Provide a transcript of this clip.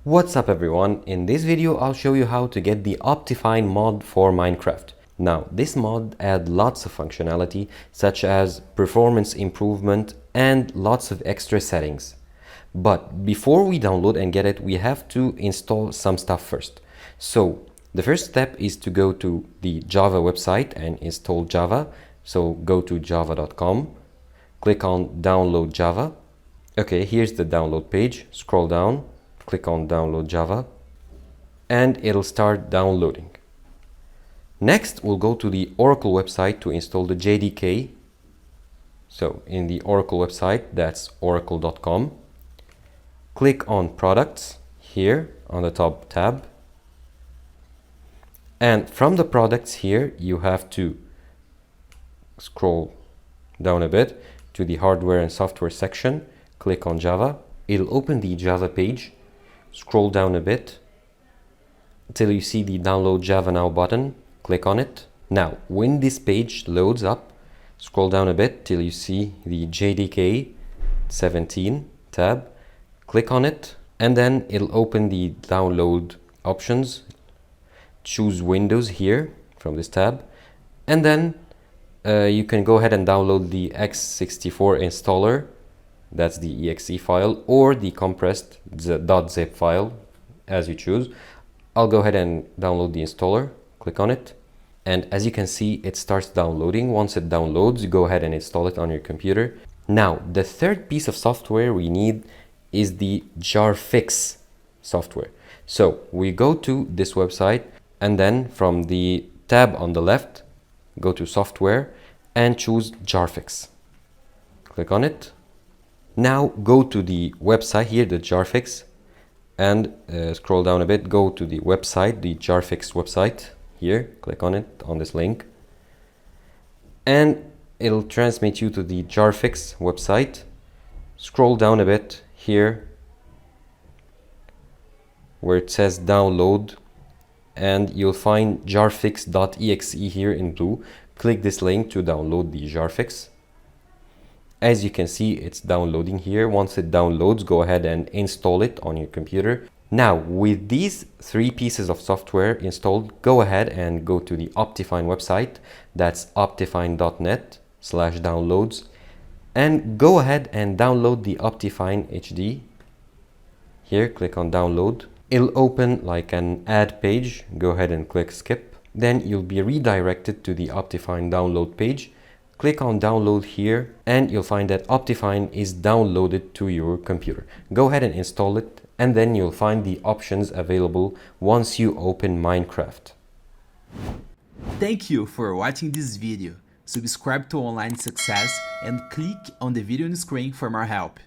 What's up everyone? In this video I'll show you how to get the OptiFine mod for Minecraft. Now this mod adds lots of functionality such as performance improvement and lots of extra settings. But before we download and get it, we have to install some stuff first. So the first step is to go to the Java website and install Java. So go to java.com, click on download Java. Okay, here's the download page. Scroll down, click on download Java, and it'll start downloading. Next, we'll go to the Oracle website to install the JDK. So in the Oracle website, that's oracle.com. Click on products here on the top tab. And from the products here, you have to scroll down a bit to the hardware and software section. Click on Java. It'll open the Java page. Scroll down a bit until you see the download Java now button. Click on it. Now, when this page loads up, scroll down a bit till you see the JDK 17 tab. Click on it, and then it'll open the download options. Choose Windows here from this tab, and then you can go ahead and download the x64 installer. That's the exe file, or the compressed .zip file, as you choose. I'll go ahead and download the installer. Click on it, and as you can see, it starts downloading. Once it downloads, you go ahead and install it on your computer. Now, the third piece of software we need is the jarfix software. So we go to this website, and then from the tab on the left, go to software and choose jarfix. Click on it. Now go to the website here, the jarfix, and scroll down a bit, go to the website, the jarfix website here, click on it, on this link, and it'll transmit you to the jarfix website. Scroll down a bit here where it says download, and you'll find jarfix.exe here in blue. Click this link to download the jarfix. As you can see, it's downloading here. Once it downloads, go ahead and install it on your computer. Now, with these three pieces of software installed, go ahead and go to the OptiFine website. That's optifine.net/downloads. And go ahead and download the OptiFine HD. Here, click on download. It'll open like an ad page. Go ahead and click skip. Then you'll be redirected to the OptiFine download page. Click on download here, and you'll find that OptiFine is downloaded to your computer. Go ahead and install it, and then you'll find the options available once you open Minecraft. Thank you for watching this video. Subscribe to Online Success and click on the video on the screen for more help.